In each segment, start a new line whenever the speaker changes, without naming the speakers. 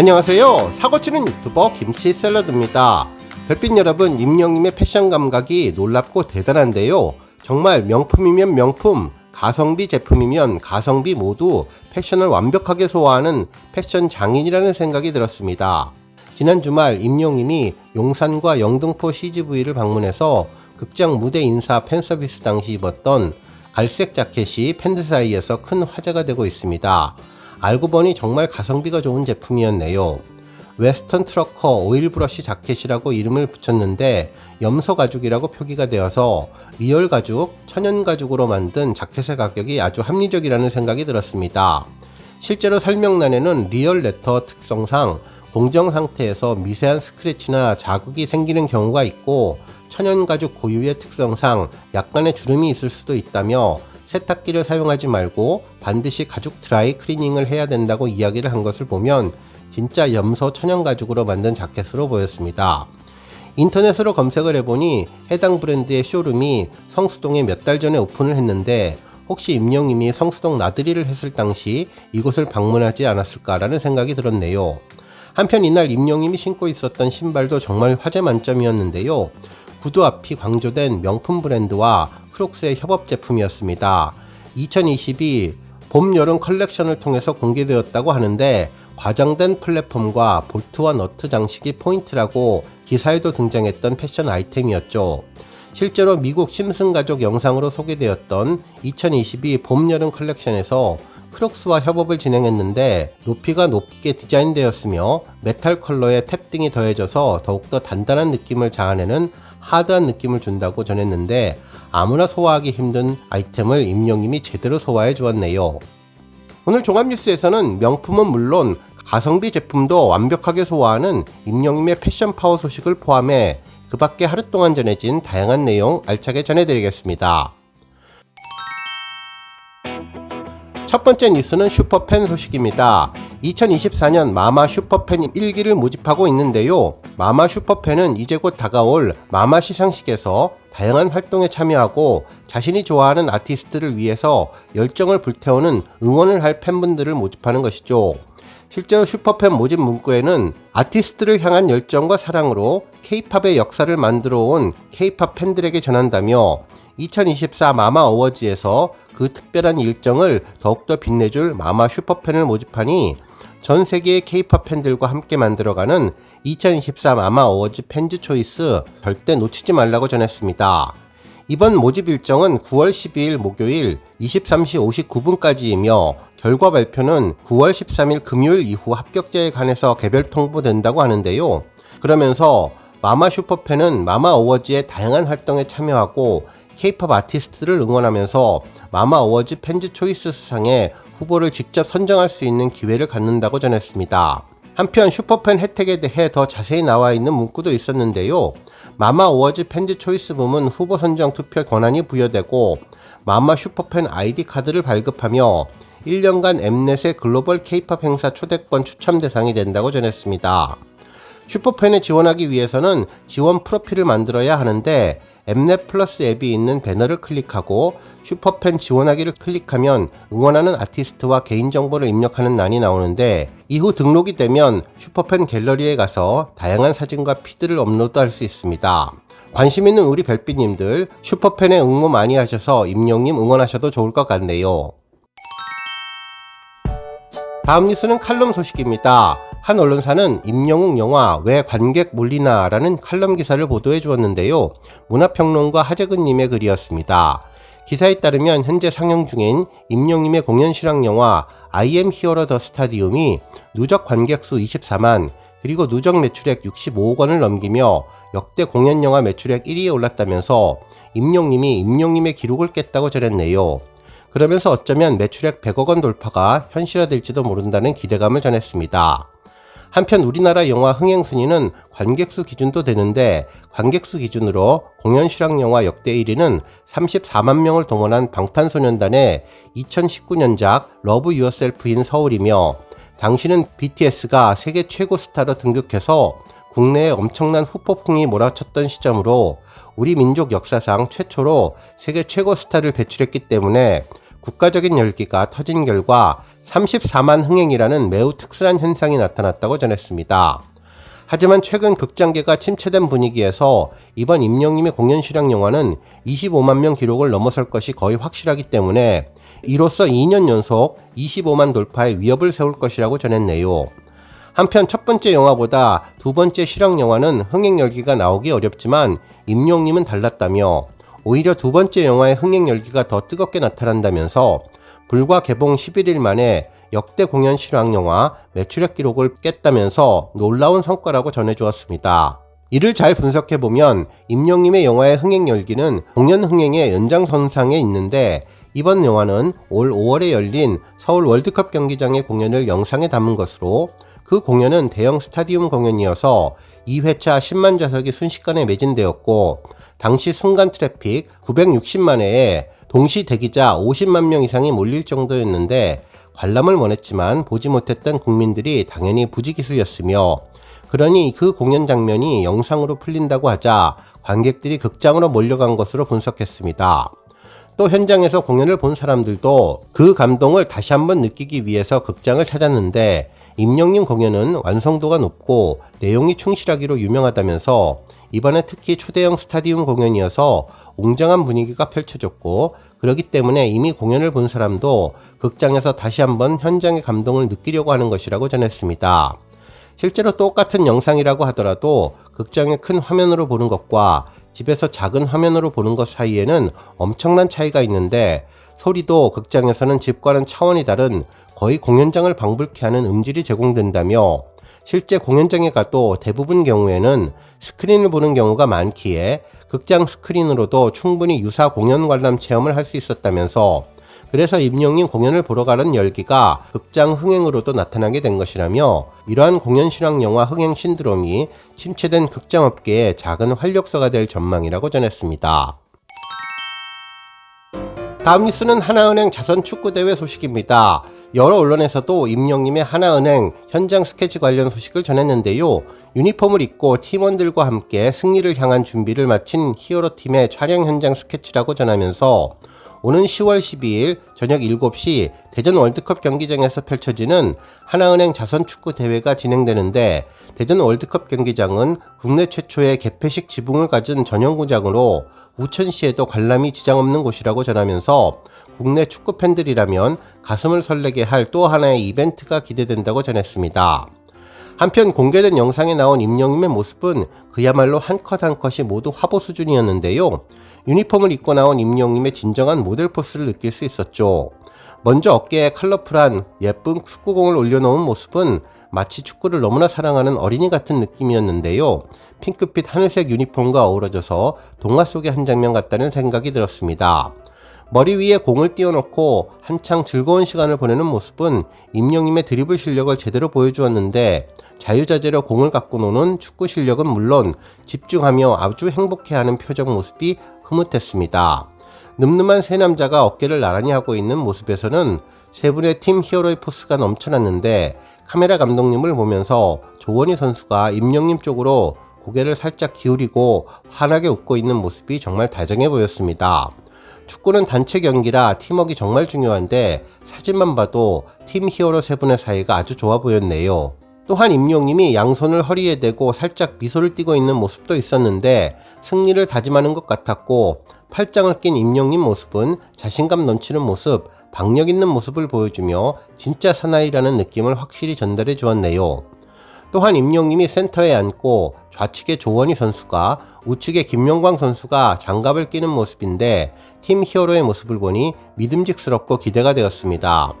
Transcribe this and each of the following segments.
안녕하세요. 사고치는 유튜버 김치샐러드입니다. 별빛 여러분, 임영님의 패션 감각이 놀랍고 대단한데요. 정말 명품이면 명품, 가성비 제품이면 가성비 모두 패션을 완벽하게 소화하는 패션 장인이라는 생각이 들었습니다. 지난 주말 임영님이 용산과 영등포 CGV를 방문해서 극장 무대 인사 팬서비스 당시 입었던 갈색 자켓이 팬들 사이에서 큰 화제가 되고 있습니다. 알고 보니 정말 가성비가 좋은 제품이었네요. 웨스턴 트러커 오일 브러쉬 자켓이라고 이름을 붙였는데 염소 가죽이라고 표기가 되어서 리얼 가죽, 천연 가죽으로 만든 자켓의 가격이 아주 합리적이라는 생각이 들었습니다. 실제로 설명란에는 리얼 레터 특성상 공정 상태에서 미세한 스크래치나 자국이 생기는 경우가 있고 천연 가죽 고유의 특성상 약간의 주름이 있을 수도 있다며 세탁기를 사용하지 말고 반드시 가죽 드라이 클리닝을 해야 된다고 이야기를 한 것을 보면 진짜 염소 천연 가죽으로 만든 자켓으로 보였습니다. 인터넷으로 검색을 해보니 해당 브랜드의 쇼룸이 성수동에 몇 달 전에 오픈을 했는데 혹시 임영님이 성수동 나들이를 했을 당시 이곳을 방문하지 않았을까라는 생각이 들었네요. 한편 이날 임영님이 신고 있었던 신발도 정말 화제 만점이었는데요. 구두 앞이 강조된 명품 브랜드와 크록스의 협업 제품이었습니다. 2022 봄, 여름 컬렉션을 통해서 공개되었다고 하는데 과장된 플랫폼과 볼트와 너트 장식이 포인트라고 기사에도 등장했던 패션 아이템이었죠. 실제로 미국 심슨 가족 영상으로 소개되었던 2022 봄, 여름 컬렉션에서 크록스와 협업을 진행했는데 높이가 높게 디자인되었으며 메탈 컬러의 탭 등이 더해져서 더욱더 단단한 느낌을 자아내는 하드한 느낌을 준다고 전했는데 아무나 소화하기 힘든 아이템을 임영님이 제대로 소화해 주었네요. 오늘 종합뉴스에서는 명품은 물론 가성비 제품도 완벽하게 소화하는 임영님의 패션 파워 소식을 포함해 그 밖에 하루 동안 전해진 다양한 내용 알차게 전해드리겠습니다. 첫 번째 뉴스는 슈퍼팬 소식입니다. 2024년 마마 슈퍼팬 1기를 모집하고 있는데요. 마마 슈퍼팬은 이제 곧 다가올 마마 시상식에서 다양한 활동에 참여하고 자신이 좋아하는 아티스트를 위해서 열정을 불태우는 응원을 할 팬분들을 모집하는 것이죠. 실제로 슈퍼팬 모집 문구에는 아티스트를 향한 열정과 사랑으로 K-팝의 역사를 만들어 온 K-팝 팬들에게 전한다며 2024 마마 어워즈에서 그 특별한 일정을 더욱더 빛내줄 마마 슈퍼팬을 모집하니 전 세계의 K-팝 팬들과 함께 만들어가는 2024 마마 어워즈 팬즈 초이스 절대 놓치지 말라고 전했습니다. 이번 모집 일정은 9월 12일 목요일 23시 59분까지이며 결과 발표는 9월 13일 금요일 이후 합격자에 관해서 개별 통보된다고 하는데요. 그러면서 마마 슈퍼팬은 마마 어워즈의 다양한 활동에 참여하고 K-팝 아티스트를 응원하면서 마마 어워즈 팬즈 초이스 수상에 후보를 직접 선정할 수 있는 기회를 갖는다고 전했습니다. 한편 슈퍼팬 혜택에 대해 더 자세히 나와 있는 문구도 있었는데요. 마마 어워즈 팬즈 초이스 부문 후보 선정 투표 권한이 부여되고 마마 슈퍼팬 아이디 카드를 발급하며 1년간 엠넷의 글로벌 K-팝 행사 초대권 추첨 대상이 된다고 전했습니다. 슈퍼팬에 지원하기 위해서는 지원 프로필을 만들어야 하는데 엠넷 플러스 앱이 있는 배너를 클릭하고 슈퍼팬 지원하기를 클릭하면 응원하는 아티스트와 개인정보를 입력하는欄이 나오는데 이후 등록이 되면 슈퍼팬 갤러리에 가서 다양한 사진과 피드를 업로드할 수 있습니다. 관심 있는 우리 별빛님들 슈퍼팬에 응모 많이 하셔서 임영님 응원하셔도 좋을 것 같네요. 다음 뉴스는 칼럼 소식입니다. 한 언론사는 임영웅 영화 왜 관객 몰리나 라는 칼럼 기사를 보도해 주었는데요. 문화평론가 하재근님의 글이었습니다. 기사에 따르면 현재 상영 중인 임영님의 공연 실황 영화 I am Hero the Stadium이 누적 관객수 24만 그리고 누적 매출액 65억 원을 넘기며 역대 공연 영화 매출액 1위에 올랐다면서 임영님의 기록을 깼다고 전했네요. 그러면서 어쩌면 매출액 100억 원 돌파가 현실화될지도 모른다는 기대감을 전했습니다. 한편 우리나라 영화 흥행 순위는 관객수 기준도 되는데 관객수 기준으로 공연 실황 영화 역대 1위는 34만 명을 동원한 방탄소년단의 2019년작 러브 유어셀프인 서울이며 당시는 BTS가 세계 최고 스타로 등극해서 국내에 엄청난 후폭풍이 몰아쳤던 시점으로 우리 민족 역사상 최초로 세계 최고 스타를 배출했기 때문에 국가적인 열기가 터진 결과 34만 흥행이라는 매우 특수한 현상이 나타났다고 전했습니다. 하지만 최근 극장계가 침체된 분위기에서 이번 임영님의 공연 실황 영화는 25만 명 기록을 넘어설 것이 거의 확실하기 때문에 이로써 2년 연속 25만 돌파의 위협을 세울 것이라고 전했네요. 한편 첫 번째 영화보다 두 번째 실황 영화는 흥행 열기가 나오기 어렵지만 임영님은 달랐다며 오히려 두 번째 영화의 흥행 열기가 더 뜨겁게 나타난다면서 불과 개봉 11일 만에 역대 공연 실황 영화 매출액 기록을 깼다면서 놀라운 성과라고 전해주었습니다. 이를 잘 분석해보면 임영님의 영화의 흥행 열기는 공연 흥행의 연장선상에 있는데 이번 영화는 올 5월에 열린 서울 월드컵 경기장의 공연을 영상에 담은 것으로 그 공연은 대형 스타디움 공연이어서 2회차 10만 좌석이 순식간에 매진되었고 당시 순간 트래픽 960만 회에 동시 대기자 50만 명 이상이 몰릴 정도였는데 관람을 원했지만 보지 못했던 국민들이 당연히 부지기수였으며 그러니 그 공연 장면이 영상으로 풀린다고 하자 관객들이 극장으로 몰려간 것으로 분석했습니다. 또 현장에서 공연을 본 사람들도 그 감동을 다시 한번 느끼기 위해서 극장을 찾았는데 임영님 공연은 완성도가 높고 내용이 충실하기로 유명하다면서 이번에 특히 초대형 스타디움 공연이어서 웅장한 분위기가 펼쳐졌고 그렇기 때문에 이미 공연을 본 사람도 극장에서 다시 한번 현장의 감동을 느끼려고 하는 것이라고 전했습니다. 실제로 똑같은 영상이라고 하더라도 극장의 큰 화면으로 보는 것과 집에서 작은 화면으로 보는 것 사이에는 엄청난 차이가 있는데 소리도 극장에서는 집과는 차원이 다른 거의 공연장을 방불케 하는 음질이 제공된다며 실제 공연장에 가도 대부분 경우에는 스크린을 보는 경우가 많기에 극장 스크린으로도 충분히 유사 공연 관람 체험을 할 수 있었다면서 그래서 임영님 공연을 보러 가는 열기가 극장 흥행으로도 나타나게 된 것이라며 이러한 공연 실황 영화 흥행 신드롬이 침체된 극장업계의 작은 활력소가 될 전망이라고 전했습니다. 다음 뉴스는 하나은행 자선 축구대회 소식입니다. 여러 언론에서도 임영님의 하나은행 현장 스케치 관련 소식을 전했는데요. 유니폼을 입고 팀원들과 함께 승리를 향한 준비를 마친 히어로팀의 촬영 현장 스케치라고 전하면서 오는 10월 12일 저녁 7시 대전 월드컵 경기장에서 펼쳐지는 하나은행 자선축구대회가 진행되는데 대전 월드컵 경기장은 국내 최초의 개폐식 지붕을 가진 전용구장으로 우천시에도 관람이 지장 없는 곳이라고 전하면서 국내 축구 팬들이라면 가슴을 설레게 할 또 하나의 이벤트가 기대된다고 전했습니다. 한편 공개된 영상에 나온 임영님의 모습은 그야말로 한 컷 한 컷이 모두 화보 수준이었는데요. 유니폼을 입고 나온 임영님의 진정한 모델 포스를 느낄 수 있었죠. 먼저 어깨에 컬러풀한 예쁜 축구공을 올려놓은 모습은 마치 축구를 너무나 사랑하는 어린이 같은 느낌이었는데요. 핑크빛 하늘색 유니폼과 어우러져서 동화 속의 한 장면 같다는 생각이 들었습니다. 머리 위에 공을 띄워놓고 한창 즐거운 시간을 보내는 모습은 임영님의 드리블 실력을 제대로 보여주었는데 자유자재로 공을 갖고 노는 축구 실력은 물론 집중하며 아주 행복해하는 표정 모습이 흐뭇했습니다. 늠름한 세 남자가 어깨를 나란히 하고 있는 모습에서는 세 분의 팀 히어로의 포스가 넘쳐났는데 카메라 감독님을 보면서 조원희 선수가 임영님 쪽으로 고개를 살짝 기울이고 환하게 웃고 있는 모습이 정말 다정해 보였습니다. 축구는 단체 경기라 팀워크가 정말 중요한데 사진만 봐도 팀 히어로 세 분의 사이가 아주 좋아 보였네요. 또한 임영님이 양손을 허리에 대고 살짝 미소를 띠고 있는 모습도 있었는데 승리를 다짐하는 것 같았고 팔짱을 낀 임영님 모습은 자신감 넘치는 모습, 박력 있는 모습을 보여주며 진짜 사나이라는 느낌을 확실히 전달해 주었네요. 또한 임영님이 센터에 앉고 좌측에 조원희 선수가 우측에 김명광 선수가 장갑을 끼는 모습인데 팀 히어로의 모습을 보니 믿음직스럽고 기대가 되었습니다.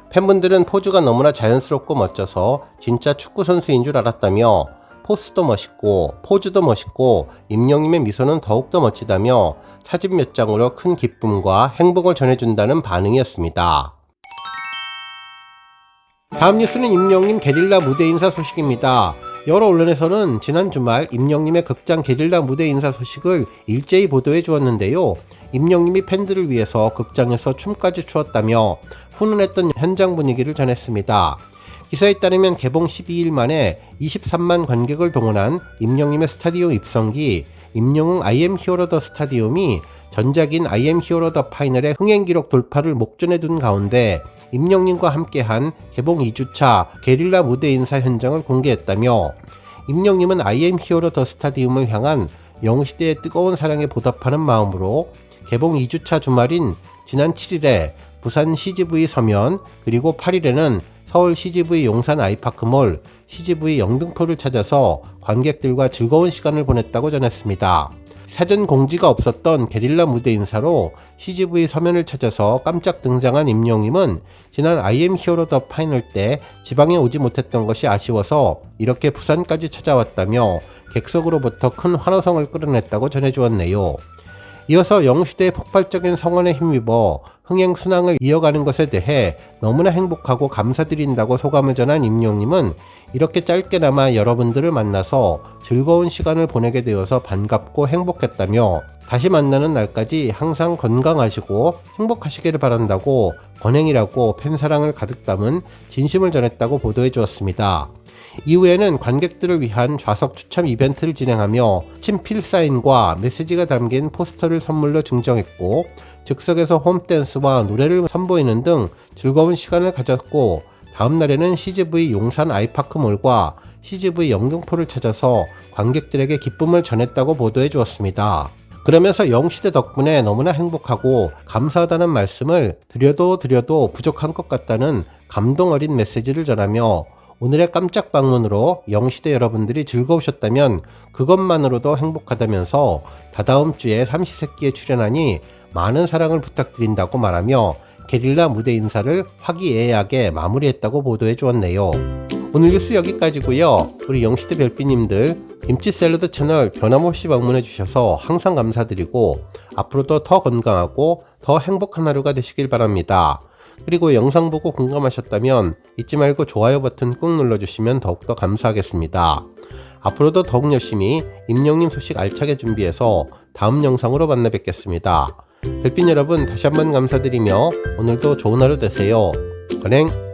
팬분들은 포즈가 너무나 자연스럽고 멋져서 진짜 축구 선수인 줄 알았다며 포스도 멋있고 포즈도 멋있고 임영님의 미소는 더욱더 멋지다며 사진 몇 장으로 큰 기쁨과 행복을 전해준다는 반응이었습니다. 다음 뉴스는 임영님 게릴라 무대 인사 소식입니다. 여러 언론에서는 지난 주말 임영님의 극장 게릴라 무대 인사 소식을 일제히 보도해 주었는데요. 임영님이 팬들을 위해서 극장에서 춤까지 추었다며 훈훈했던 현장 분위기를 전했습니다. 기사에 따르면 개봉 12일 만에 23만 관객을 동원한 임영님의 스타디움 입성기 임영웅 I am 히어로 더 스타디움이 전작인 I am hero the final의 흥행 기록 돌파를 목전에 둔 가운데 임영님과 함께한 개봉 2주차 게릴라 무대 인사 현장을 공개했다며, 임영님은 I am hero the stadium을 향한 영시대의 뜨거운 사랑에 보답하는 마음으로 개봉 2주차 주말인 지난 7일에 부산 CGV 서면, 그리고 8일에는 서울 CGV 용산 아이파크몰, CGV 영등포를 찾아서 관객들과 즐거운 시간을 보냈다고 전했습니다. 사전 공지가 없었던 게릴라 무대 인사로 CGV 서면을 찾아서 깜짝 등장한 임영님은 지난 I am hero the final 때 지방에 오지 못했던 것이 아쉬워서 이렇게 부산까지 찾아왔다며 객석으로부터 큰 환호성을 끌어냈다고 전해주었네요. 이어서 영시대의 폭발적인 성원에 힘입어 흥행 순항을 이어가는 것에 대해 너무나 행복하고 감사드린다고 소감을 전한 임영님은 이렇게 짧게나마 여러분들을 만나서 즐거운 시간을 보내게 되어서 반갑고 행복했다며, 다시 만나는 날까지 항상 건강하시고 행복하시기를 바란다고 권행이라고 팬사랑을 가득 담은 진심을 전했다고 보도해 주었습니다. 이후에는 관객들을 위한 좌석 추첨 이벤트를 진행하며 친필 사인과 메시지가 담긴 포스터를 선물로 증정했고, 즉석에서 홈댄스와 노래를 선보이는 등 즐거운 시간을 가졌고, 다음날에는 CGV 용산 아이파크몰과 CGV 영등포를 찾아서 관객들에게 기쁨을 전했다고 보도해 주었습니다. 그러면서 영시대 덕분에 너무나 행복하고 감사하다는 말씀을 드려도 부족한 것 같다는 감동 어린 메시지를 전하며, 오늘의 깜짝 방문으로 영시대 여러분들이 즐거우셨다면 그것만으로도 행복하다면서 다다음 주에 삼시세끼에 출연하니 많은 사랑을 부탁드린다고 말하며 게릴라 무대 인사를 화기애애하게 마무리했다고 보도해 주었네요. 오늘 뉴스 여기까지고요. 우리 영시대 별빛님들, 김치 샐러드 채널 변함없이 방문해 주셔서 항상 감사드리고 앞으로도 더 건강하고 더 행복한 하루가 되시길 바랍니다. 그리고 영상 보고 공감하셨다면 잊지 말고 좋아요 버튼 꾹 눌러주시면 더욱더 감사하겠습니다. 앞으로도 더욱 열심히 임영님 소식 알차게 준비해서 다음 영상으로 만나 뵙겠습니다. 별빛 여러분 다시 한번 감사드리며 오늘도 좋은 하루 되세요. 건행!